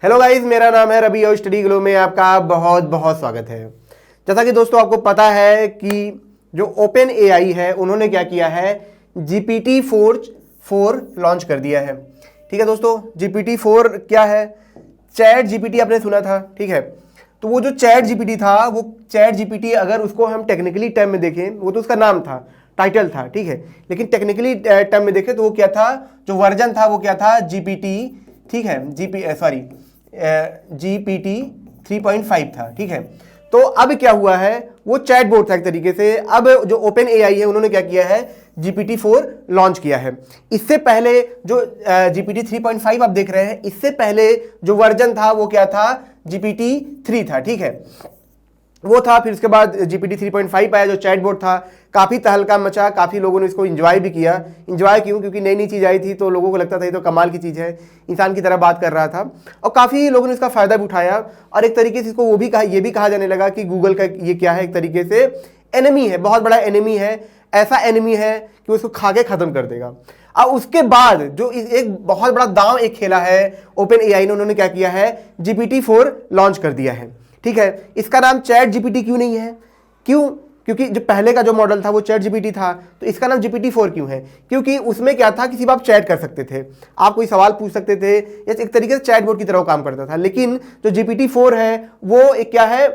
Hello guys, मेरा नाम है रवि और स्टडी ग्लो में आपका बहुत बहुत स्वागत है। जैसा कि दोस्तों आपको पता है कि जो ओपन एआई है उन्होंने क्या किया है, GPT-4 लॉन्च कर दिया है। ठीक है दोस्तों, GPT-4 क्या है? चैट जीपीटी आपने सुना था, ठीक है। तो वो जो चैट जीपीटी था, वो चैट जीपीटी अगर उसको हम टेक्निकली टर्म में देखें, वो तो उसका नाम था, टाइटल था, ठीक है। लेकिन टेक्निकली टर्म में देखें तो वो क्या था, जो वर्जन था वो क्या था, जीपीटी, ठीक है, GPT 3.5 था, ठीक है। तो अब क्या हुआ है, वो चैटबॉट था एक तरीके से। अब जो ओपन एआई है उन्होंने क्या किया है, GPT-4 लॉन्च किया है। इससे पहले जो GPT 3.5 आप देख रहे हैं, इससे पहले जो वर्जन था वो क्या था, GPT 3 था, ठीक है, वो था। फिर उसके बाद GPT 3.5 आया, जो चैटबॉट था। काफ़ी तहलका मचा, काफ़ी लोगों ने इसको एंजॉय भी किया। एंजॉय क्यों? क्योंकि नई नई चीज़ आई थी तो लोगों को लगता था ये तो कमाल की चीज़ है, इंसान की तरह बात कर रहा था, और काफ़ी लोगों ने इसका फ़ायदा भी उठाया। और एक तरीके से इसको वो भी कहा, ये भी कहा जाने लगा कि गूगल का ये क्या है, एक तरीके से एनिमी है, बहुत बड़ा एनिमी है। ऐसा एनिमी है कि उसको खा के ख़त्म कर देगा। अब उसके बाद जो एक बहुत बड़ा दांव एक खेला है ओपन एआई ने, उन्होंने क्या किया है, GPT-4 लॉन्च कर दिया है, ठीक है। इसका नाम चैट जीपीटी क्यों नहीं है? क्यों? क्योंकि जो पहले का जो मॉडल था वो चैट जीपीटी था, तो इसका नाम GPT-4 क्यों है? क्योंकि उसमें क्या था कि सिर्फ आप चैट कर सकते थे, आप कोई सवाल पूछ सकते थे, या एक तरीके से चैटबॉट की तरह काम करता था। लेकिन जो GPT-4 है वो एक क्या है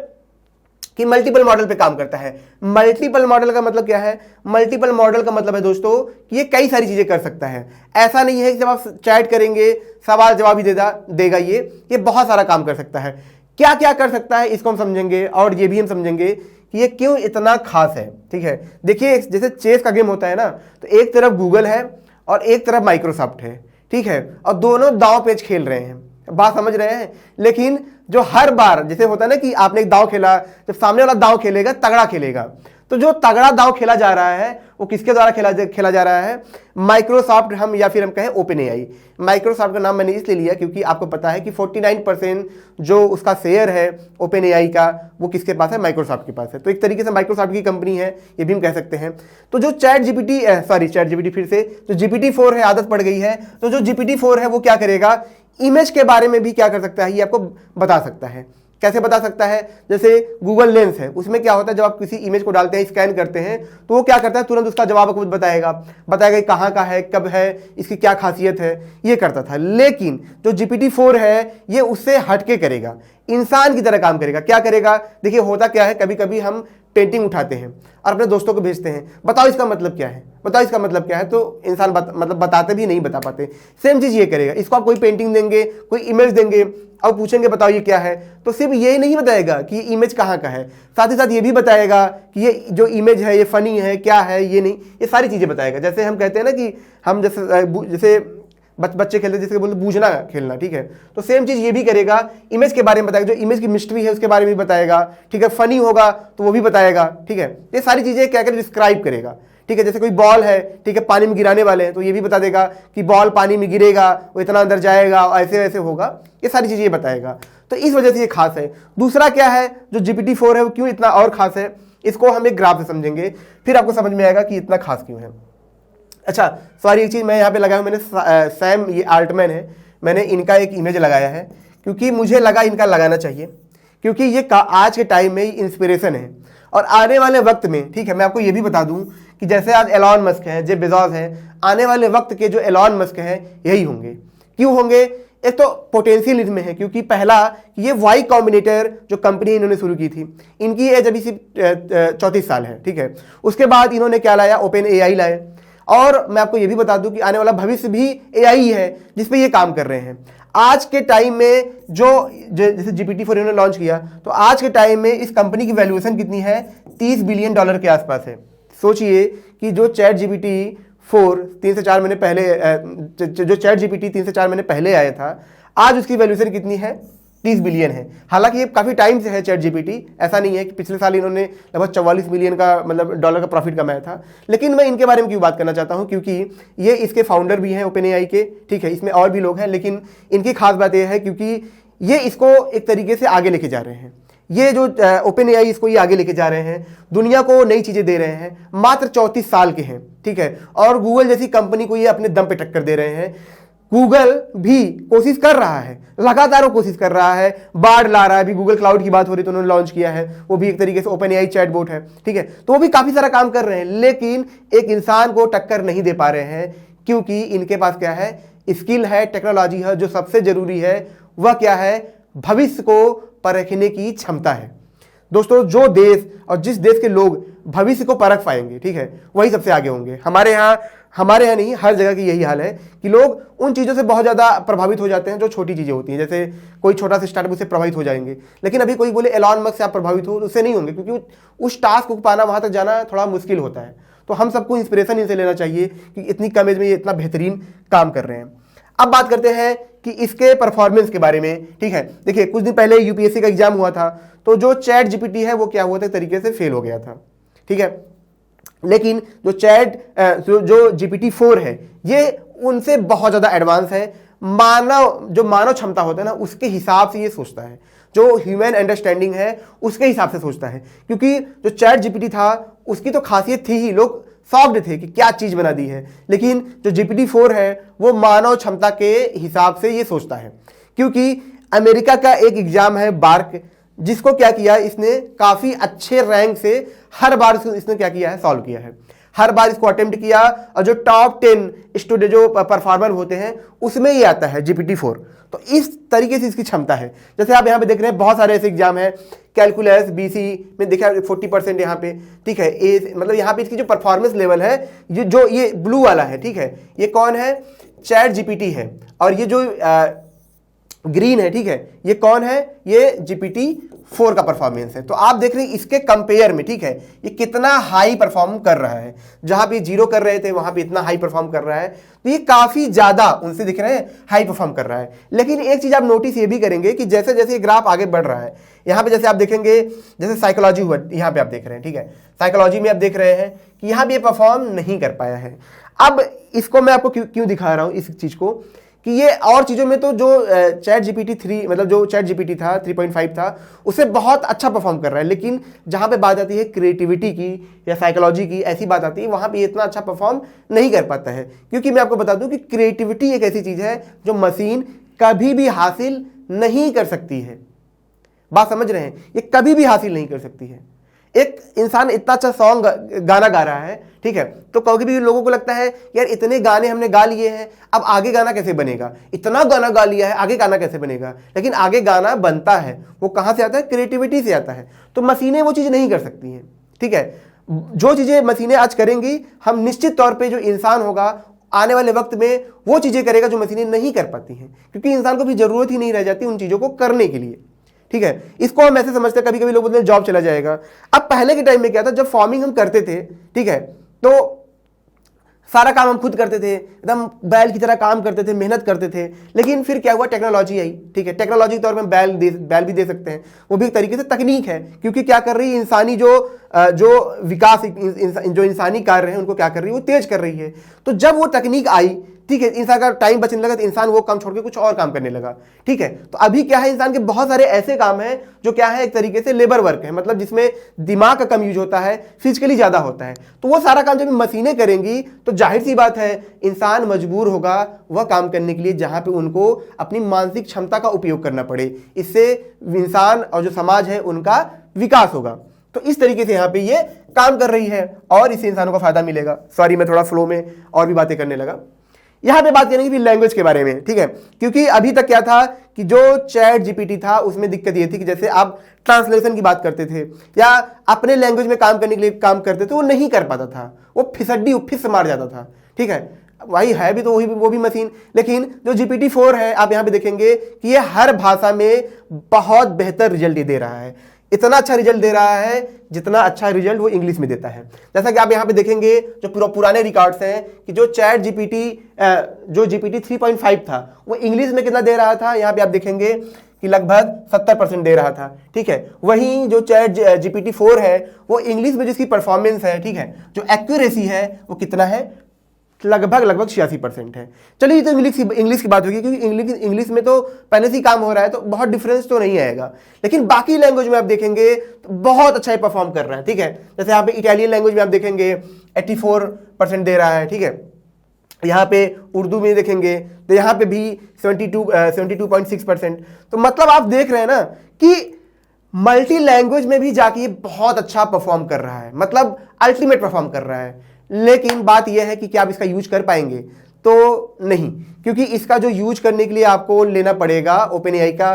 कि मल्टीपल मॉडल पे काम करता है। मल्टीपल मॉडल का मतलब क्या है? मल्टीपल मॉडल का मतलब है दोस्तों कि ये कई सारी चीजें कर सकता है। ऐसा नहीं है कि जब आप चैट करेंगे सवाल जवाब ही देगा, ये बहुत सारा काम कर सकता है। क्या क्या कर सकता है इसको हम समझेंगे, और ये भी हम समझेंगे कि ये क्यों इतना खास है, ठीक है। देखिए, जैसे चेस का गेम होता है ना, तो एक तरफ गूगल है और एक तरफ माइक्रोसॉफ्ट है, ठीक है, और दोनों दांव पेच खेल रहे हैं, बात समझ रहे हैं। लेकिन जो हर बार जैसे होता है ना कि आपने एक दांव खेला, जब सामने वाला दांव खेलेगा तगड़ा खेलेगा, तो जो तगड़ा दांव खेला जा रहा है वो किसके द्वारा खेला जा रहा है? माइक्रोसॉफ्ट, हम या फिर हम कहें ओपन एआई। माइक्रोसॉफ्ट का नाम मैंने इसलिए लिया क्योंकि आपको पता है कि 49% जो उसका शेयर है ओपन एआई का, वो किसके पास है? माइक्रोसॉफ्ट के पास है। तो एक तरीके से माइक्रोसॉफ्ट की कंपनी है, ये भी हम कह सकते हैं। तो जो चैट जीपीटी फिर से जो GPT-4 है, आदत पड़ गई है, तो जो GPT-4 है वो क्या करेगा, इमेज के बारे में भी क्या कर सकता है, ये आपको बता सकता है। कैसे बता सकता है? जैसे गूगल लेंस है, उसमें क्या होता है, जब आप किसी इमेज को डालते हैं, स्कैन करते हैं, तो वो क्या करता है, तुरंत उसका जवाब आपको बताएगा कहाँ का है, कब है, इसकी क्या खासियत है, ये करता था। लेकिन जो GPT-4 है ये उससे हटके करेगा, इंसान की तरह काम करेगा। क्या करेगा? देखिए, होता क्या है, कभी कभी हम पेंटिंग उठाते हैं और अपने दोस्तों को भेजते हैं, बताओ इसका मतलब क्या है, बताओ इसका मतलब क्या है, तो इंसान मतलब बताते भी नहीं बता पाते। सेम चीज़ ये करेगा। इसको आप कोई पेंटिंग देंगे, कोई इमेज देंगे और पूछेंगे बताओ ये क्या है, तो सिर्फ ये नहीं बताएगा कि ये इमेज कहाँ का है, साथ ही साथ ये भी बताएगा कि ये जो इमेज है ये फनी है, क्या है, ये नहीं, ये सारी चीज़ें बताएगा। जैसे हम कहते हैं ना कि हम जैसे बच्चे खेलते हैं, जैसे बोलते बूझना खेलना, ठीक है, तो सेम चीज़ ये भी करेगा, इमेज के बारे में बताएगा, जो इमेज की मिस्ट्री है उसके बारे में भी बताएगा, ठीक है। फनी होगा तो वो भी बताएगा, ठीक है। ये सारी चीज़ें क्या कर डिस्क्राइब करेगा, ठीक है। जैसे कोई बॉल है, ठीक है, पानी में गिराने वाले हैं, तो ये भी बता देगा कि बॉल पानी में गिरेगा, वो इतना अंदर जाएगा, ऐसे वैसे होगा, ये सारी चीज़ें ये बताएगा। तो इस वजह से ये खास है। दूसरा क्या है, जो GPT-4 है वो क्यों इतना और खास है, इसको हम एक ग्राफ से समझेंगे, फिर आपको समझ में आएगा कि इतना खास क्यों है। अच्छा, सॉरी, एक चीज़ मैं यहाँ पे लगाया हूँ, मैंने सैम, ये आल्टमैन है, मैंने इनका एक इमेज लगाया है क्योंकि मुझे लगा इनका लगाना चाहिए, क्योंकि ये आज के टाइम में इंस्पिरेशन है और आने वाले वक्त में, ठीक है। मैं आपको ये भी बता दूं कि जैसे आज एलॉन मस्क है, जेफ बेजोस है, आने वाले वक्त के जो एलॉन मस्क है यही होंगे। क्यों होंगे? एक तो पोटेंशियल इसमें है, क्योंकि पहला, ये वाई कॉम्बिनेटर जो कंपनी इन्होंने शुरू की थी, इनकी एज अभी सिर्फ 34 साल है, ठीक है। उसके बाद इन्होंने क्या लाया, ओपन एआई लाए, और मैं आपको ये भी बता दूं कि आने वाला भविष्य भी एआई है जिसपे ये काम कर रहे हैं। आज के टाइम में जैसे GPT-4 इन्होंने लॉन्च किया, तो आज के टाइम में इस कंपनी की वैल्यूएशन कितनी है, $30 बिलियन के आसपास है। सोचिए कि जो चैट GPT-4 3 से 4 महीने पहले, जो चैट GPT 3 से 4 महीने पहले आया था, आज उसकी वैल्यूएशन कितनी है, 30 बिलियन है। हालांकि ये काफ़ी टाइम से है चैट जीपीटी, ऐसा नहीं है कि पिछले साल इन्होंने लगभग 44 बिलियन का मतलब डॉलर का प्रॉफिट कमाया था। लेकिन मैं इनके बारे में क्यों बात करना चाहता हूं, क्योंकि ये इसके फाउंडर भी हैं ओपन एआई के, ठीक है, इसमें और भी लोग हैं, लेकिन इनकी खास बात यह है क्योंकि ये इसको एक तरीके से आगे लेके जा रहे हैं। ये जो ओपन एआई इसको ये आगे लेके जा रहे हैं, दुनिया को नई चीज़ें दे रहे हैं, मात्र 34 साल के हैं, ठीक है, और गूगल जैसी कंपनी को ये अपने दम पे टक्कर दे रहे हैं। गूगल भी कोशिश कर रहा है, लगातार वो कोशिश कर रहा है, बाढ़ ला रहा है। अभी गूगल क्लाउड की बात हो रही तो उन्होंने लॉन्च किया है, वो भी एक तरीके से ओपन एआई चैटबॉट है, ठीक है। तो वो भी काफी सारा काम कर रहे हैं, लेकिन एक इंसान को टक्कर नहीं दे पा रहे हैं, क्योंकि इनके पास क्या है, स्किल है, टेक्नोलॉजी है। जो सबसे जरूरी है वह क्या है, भविष्य को परखने की क्षमता है। दोस्तों, जो देश और जिस देश के लोग भविष्य को परख पाएंगे, ठीक है, वही सबसे आगे होंगे। हमारे यहाँ नहीं, हर जगह की यही हाल है कि लोग उन चीज़ों से बहुत ज़्यादा प्रभावित हो जाते हैं जो छोटी चीज़ें होती हैं। जैसे कोई छोटा सा स्टार्टअप उससे प्रभावित हो जाएंगे, लेकिन अभी कोई बोले एलॉन मस्क से आप प्रभावित हो, उससे नहीं होंगे, क्योंकि उस टास्क को पाना, वहाँ तक जाना थोड़ा मुश्किल होता है। तो हम सबको इंस्पिरेशन इनसे लेना चाहिए कि इतनी कम एज में ये इतना बेहतरीन काम कर रहे हैं। अब बात करते हैं कि इसके परफॉर्मेंस के बारे में, ठीक है। देखिए, कुछ दिन पहले यूपीएससी का एग्जाम हुआ था, तो जो चैट जीपीटी है वो क्या हुआ था, तरीके से फेल हो गया था, ठीक है। लेकिन जो GPT-4 है, ये उनसे बहुत ज़्यादा एडवांस है। जो मानव क्षमता होता है ना, उसके हिसाब से ये सोचता है, जो ह्यूमन अंडरस्टैंडिंग है उसके हिसाब से सोचता है। क्योंकि जो चैट जीपीटी था उसकी तो खासियत थी ही, लोग शॉक्ड थे कि क्या चीज़ बना दी है। लेकिन जो GPT-4 है वो मानव क्षमता के हिसाब से ये सोचता है। क्योंकि अमेरिका का एक एग्जाम है बार्क, जिसको क्या किया, इसने काफ़ी अच्छे रैंक से हर बार इसने क्या किया है, सॉल्व किया है। हर बार इसको अटेम्प्ट किया, और जो टॉप 10 स्टूडेंट जो परफॉर्मर होते हैं उसमें ये आता है GPT-4। तो इस तरीके से इसकी क्षमता है। जैसे आप यहाँ पे देख रहे हैं, बहुत सारे ऐसे एग्जाम है, कैलकुलस BC में देखा 40% यहाँ पे, ठीक है। मतलब यहाँ पे इसकी जो परफॉर्मेंस लेवल है, ये ब्लू वाला है, ठीक है, ये कौन है, चैट जीपीटी है। और ये जो ग्रीन है, ठीक है, ये कौन है, ये GPT-4 का परफॉर्मेंस है। तो आप देख रहे हैं इसके कंपेयर में, ठीक है, ये कितना हाई परफॉर्म कर रहा है। जहां पे 0 कर रहे थे वहां पे इतना हाई परफॉर्म कर रहा है, तो ये काफी ज्यादा उनसे दिख रहे हैं हाई परफॉर्म कर रहा है। लेकिन एक चीज आप नोटिस ये भी करेंगे कि जैसे जैसे ये ग्राफ आगे बढ़ रहा है, यहाँ पे जैसे आप देखेंगे, जैसे साइकोलॉजी हुआ, यहाँ पे आप देख रहे हैं, ठीक है, साइकोलॉजी में आप देख रहे हैं कि यहाँ भी ये परफॉर्म नहीं कर पाया है। अब इसको मैं आपको क्यों दिखा रहा हूँ इस चीज को, कि ये और चीज़ों में तो जो चैट GPT-3 मतलब जो चैट जीपीटी था 3.5 था, उससे बहुत अच्छा परफॉर्म कर रहा है। लेकिन जहाँ पे बात आती है क्रिएटिविटी की या साइकोलॉजी की, ऐसी बात आती है, वहाँ पे इतना अच्छा परफॉर्म नहीं कर पाता है। क्योंकि मैं आपको बता दूँ कि क्रिएटिविटी एक ऐसी चीज़ है जो मशीन कभी भी हासिल नहीं कर सकती है। बात समझ रहे हैं, ये कभी भी हासिल नहीं कर सकती है। एक इंसान इतना अच्छा सॉन्ग गाना गा रहा है, ठीक है, तो कभी भी लोगों को लगता है यार इतने गाने हमने गा लिए हैं, अब आगे गाना कैसे बनेगा, इतना गाना गा लिया है, आगे गाना कैसे बनेगा। लेकिन आगे गाना बनता है, वो कहाँ से आता है, क्रिएटिविटी से आता है। तो मशीनें वो चीज़ नहीं कर सकती हैं, ठीक है। जो चीज़ें मशीनें आज करेंगी, हम निश्चित तौर पर जो इंसान होगा आने वाले वक्त में वो चीज़ें करेगा जो मशीनें नहीं कर पाती हैं, क्योंकि इंसान को भी ज़रूरत ही नहीं रह जाती उन चीज़ों को करने के लिए, ठीक है। इसको हम ऐसे समझते हैं, कभी कभी लोग बोलते हैं जॉब चला जाएगा। अब पहले के टाइम में क्या था, जब फार्मिंग हम करते थे, ठीक है, तो सारा काम हम खुद करते थे, एकदम बैल की तरह काम करते थे, मेहनत करते थे। लेकिन फिर क्या हुआ, टेक्नोलॉजी आई, ठीक है। टेक्नोलॉजी के तौर पर बैल भी दे सकते हैं, वो भी एक तरीके से तकनीक है। क्योंकि क्या कर रही है, इंसानी जो विकास, जो इंसानी कार्य है उनको क्या कर रही है, वो तेज कर रही है। तो जब वो तकनीक आई, ठीक है, इंसान का टाइम बचने लगा, तो इंसान वो काम छोड़ के कुछ और काम करने लगा, ठीक है। तो अभी क्या है, इंसान के बहुत सारे ऐसे काम हैं जो क्या है, एक तरीके से लेबर वर्क है, मतलब जिसमें दिमाग का कम यूज होता है, फिजिकली ज्यादा होता है। तो वो सारा काम जब मशीनें करेंगी तो जाहिर सी बात है इंसान मजबूर होगा वह काम करने के लिए जहां पे उनको अपनी मानसिक क्षमता का उपयोग करना पड़े। इससे इंसान और जो समाज है उनका विकास होगा। तो इस तरीके से यहाँ पे ये काम कर रही है और इससे इंसानों को फायदा मिलेगा। सॉरी, मैं थोड़ा फ्लो में और भी बातें करने लगा। यहाँ पे बात करेंगे फिर लैंग्वेज के बारे में, ठीक है। क्योंकि अभी तक क्या था कि जो चैट जीपीटी था उसमें दिक्कत ये थी कि जैसे आप ट्रांसलेशन की बात करते थे या अपने लैंग्वेज में काम करने के लिए काम करते थे, वो नहीं कर पाता था, वो फिस मार जाता था, ठीक है। वही है भी तो वो भी मशीन। लेकिन जो GPT-4 है, आप यहाँ पे देखेंगे कि ये हर भाषा में बहुत बेहतर रिजल्ट दे रहा है। इतना अच्छा रिजल्ट दे रहा है जितना अच्छा रिजल्ट वो इंग्लिश में देता है। जैसा कि आप यहाँ पे देखेंगे जो पुराने रिकॉर्ड्स हैं कि जो चैट जीपीटी जो GPT 3.5 था वो इंग्लिश में कितना दे रहा था, यहाँ पे आप देखेंगे कि लगभग 70% दे रहा था, ठीक है। वहीं जो चैट GPT-4 है वो इंग्लिश में जिसकी परफॉर्मेंस है, ठीक है, जो एक्यूरेसी है वो कितना है, लगभग 86% है। चलिए तो इंग्लिश की बात होगी, क्योंकि इंग्लिश में तो पहले से ही काम हो रहा है तो बहुत डिफरेंस तो नहीं आएगा। लेकिन बाकी लैंग्वेज में आप देखेंगे तो बहुत अच्छा परफॉर्म कर रहा है, ठीक है। जैसे यहाँ पे इटालियन लैंग्वेज में आप देखेंगे 84% दे रहा है, ठीक है। यहाँ पे उर्दू में देखेंगे तो यहाँ पे भी 72.6%। तो मतलब आप देख रहे हैं ना कि मल्टी लैंग्वेज में भी जाके बहुत अच्छा परफॉर्म कर रहा है, मतलब अल्टीमेट परफॉर्म कर रहा है। लेकिन बात यह है कि क्या आप इसका यूज कर पाएंगे? तो नहीं, क्योंकि इसका जो यूज करने के लिए आपको लेना पड़ेगा OpenAI का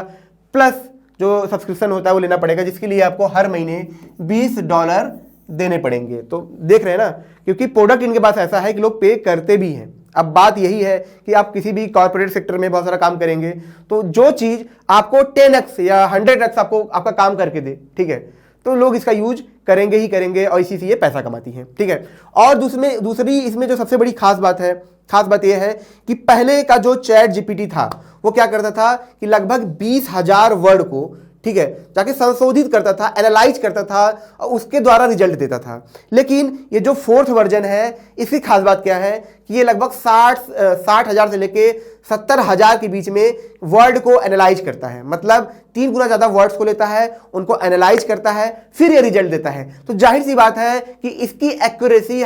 प्लस जो सब्सक्रिप्शन होता है वो लेना पड़ेगा, जिसके लिए आपको हर महीने $20 देने पड़ेंगे। तो देख रहे हैं ना, क्योंकि प्रोडक्ट इनके पास ऐसा है कि लोग पे करते भी हैं। अब बात यही है कि आप किसी भी कॉर्पोरेट सेक्टर में बहुत सारा काम करेंगे, तो जो चीज आपको 10x या 100x आपको आपका काम करके दे, ठीक है, तो लोग इसका यूज करेंगे ही करेंगे और इसी से ये पैसा कमाती है, ठीक है। और दूसरी इसमें जो सबसे बड़ी खास बात यह है कि पहले का जो चैट जीपीटी था वो क्या करता था कि लगभग 20,000 वर्ड को, ठीक है, जाके संशोधित करता था, एनालाइज करता था और उसके द्वारा रिजल्ट देता था। लेकिन ये जो 4th वर्जन है, इसकी खास बात क्या है कि ये लगभग 60,000 से लेके 70,000 के बीच में वर्ड को एनालाइज करता है, मतलब 3 गुना ज्यादा वर्ड्स को लेता है, उनको एनालाइज करता है, फिर ये रिजल्ट देता है। तो जाहिर सी बात है कि इसकी एक्यूरेसी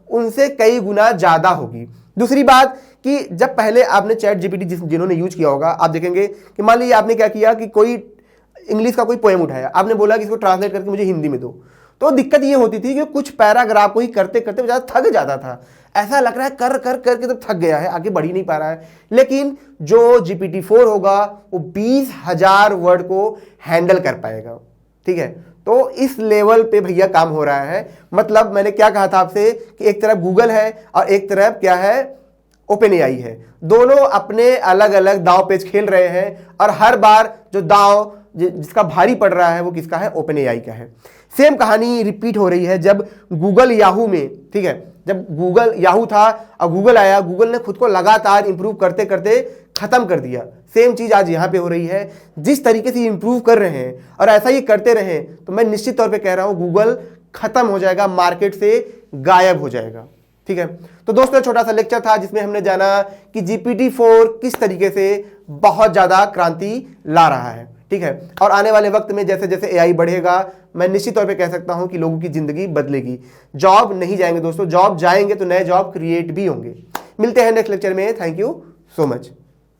उनसे कई गुना ज्यादा होगी। दूसरी बात कि जब पहले आपने चैट जीपीटी जिन्होंने यूज किया होगा, आप देखेंगे कि मान लीजिए आपने क्या किया कि कोई इंग्लिश का कोई पोएम उठाया, आपने बोला कि इसको ट्रांसलेट करके मुझे हिंदी में दो, तो दिक्कत ये होती थी कि कुछ पैराग्राफ को ही करते करते ज़्यादा थक जाता था। ऐसा लग रहा है कर कर करके तो थक गया है, आगे बढ़ ही नहीं पा रहा है। लेकिन जो GPT-4 होगा वो 20,000 वर्ड को हैंडल कर पाएगा, ठीक है। तो इस लेवल पे भैया काम हो रहा है। मतलब मैंने क्या कहा था आपसे कि एक तरफ गूगल है और एक तरफ क्या है, OpenAI है। दोनों अपने अलग अलग दांव पेच खेल रहे हैं और हर बार जो दांव जिसका भारी पड़ रहा है वो किसका है, OpenAI का है। सेम कहानी रिपीट हो रही है जब गूगल याहू में, ठीक है, जब गूगल याहू था और गूगल आया, गूगल ने खुद को लगातार इंप्रूव करते करते खत्म कर दिया। सेम चीज आज यहां पे हो रही है। जिस तरीके से इंप्रूव कर रहे हैं और ऐसा ही करते रहे तो मैं निश्चित तौर पे कह रहा हूं गूगल खत्म हो जाएगा, मार्केट से गायब हो जाएगा, ठीक है। तो दोस्तों छोटा सा लेक्चर था जिसमें हमने जाना कि GPT-4 किस तरीके से बहुत ज्यादा क्रांति ला रहा है, ठीक है। और आने वाले वक्त में जैसे जैसे AI बढ़ेगा, मैं निश्चित तौर पे कह सकता हूं कि लोगों की जिंदगी बदलेगी। जॉब नहीं जाएंगे दोस्तों, जॉब जाएंगे तो नए जॉब क्रिएट भी होंगे। मिलते हैं नेक्स्ट लेक्चर में। Thank you so much.